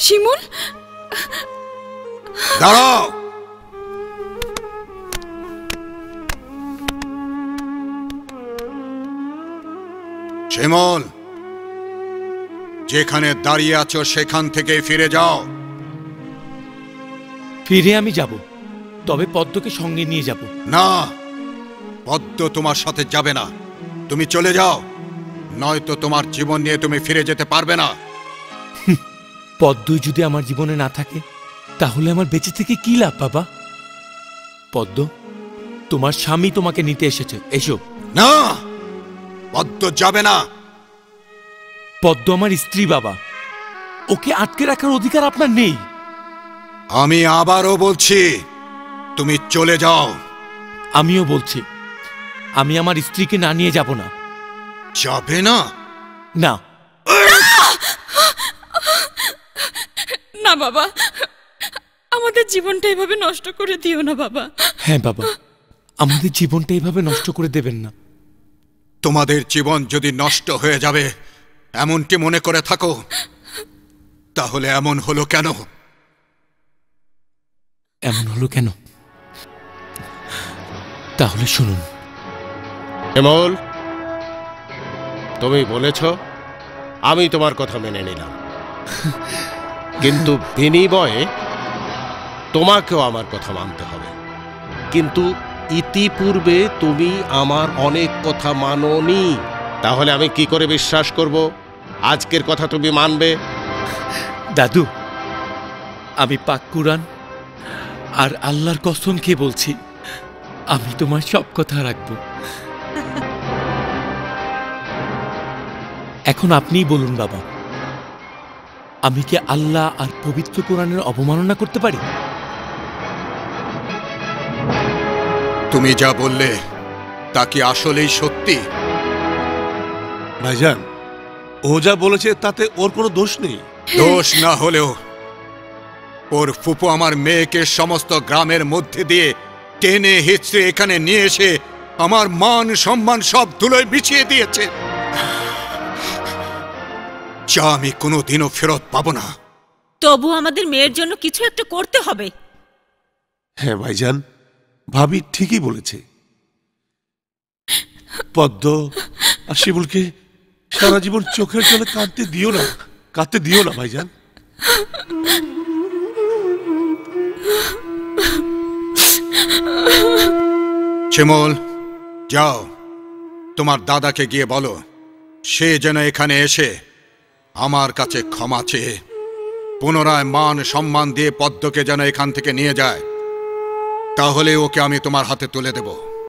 শিমুল, দাঁড়াও। শিমুল, যেখানে দাঁড়িয়ে আছো সেখান থেকে ফিরে যাও। ফিরে আমি যাব, তবে পদ্মকে সঙ্গে নিয়ে যাব। না, পদ্ম তোমার সাথে যাবে না। তুমি চলে যাও, নয়তো তোমার জীবন নিয়ে তুমি ফিরে যেতে পারবে না। পদ্মই যদি আমার জীবনে না থাকে তাহলে আমার বেঁচে থেকে কি লাভ বাবা? পদ্ম, তোমার স্বামী তোমাকে নিতে এসেছে, এসো। না, পদ্ম যাবে না। পদ্ম আমার স্ত্রী বাবা, ওকে আটকে রাখার অধিকার আপনার নেই। আমি আবারও বলছি, তুমি চলে যাও। আমিও বলছি, আমি আমার স্ত্রীকে না নিয়ে যাব না। যাবে না? না না বাবা, আমাদের জীবনটা এভাবে নষ্ট করে দিও না বাবা। হ্যাঁ বাবা, আমাদের জীবনটা এভাবে নষ্ট করে দেবেন না। তোমাদের জীবন যদি নষ্ট হয়ে যাবে এমনটি মনে করে থাকো, তাহলে এমন হলো কেন? এমন হলো কেন? তাহলে শুনুন। শিমুল, তুমি বলেছ, আমি তোমার কথা মেনে নিলাম, কিন্তু বিনিময়ে তোমাকেও আমার কথা মানতে হবে। কিন্তু ইতিপূর্বে তুমি আমার অনেক কথা মানোনি, তাহলে আমি কি করে বিশ্বাস করব আজকের কথা তুমি মানবে? দাদু, আমি পাক কুরআন আর আল্লাহর কসম খেয়ে বলছি, আমি তোমার সব কথা রাখব। এখন আপনিই বলুন বাবা, আমি কি আল্লাহ আর পবিত্র কোরআনের অবমাননা করতে পারি? তুমি যা বললে তা কি আসলেই সত্যি? ভাইজান, ও যা বলেছে তাতে ওর কোনো দোষ নেই। দোষ না হলেও ওর ফুপু আমার মেয়েকে সমস্ত গ্রামের মধ্যে দিয়ে টেনে হিচড়ে এখানে নিয়ে এসে আমার মান সম্মান সব ধুলোয় বিছিয়ে দিয়েছে, যা আমি কোনোদিনও ফেরত পাবো না। তবু আমাদের মেয়ের জন্য কিছু একটা করতে হবে। হ্যাঁ ভাইজান, ভাবি ঠিকই বলেছে। পদ্ম আর শিমুলকে সারা জীবন চোখের জলে কাঁদতে দিও না, কাঁদতে দিও না ভাইজান। শিমুল, যাও, তোমার দাদাকে গিয়ে বলো সে যেন এখানে এসে আমার কাছে ক্ষমা চেয়ে পুনরায় মান সম্মান দিয়ে পদ্মকে যেন এখান থেকে নিয়ে যায়, তাহলে ওকে আমি তোমার হাতে তুলে দেব।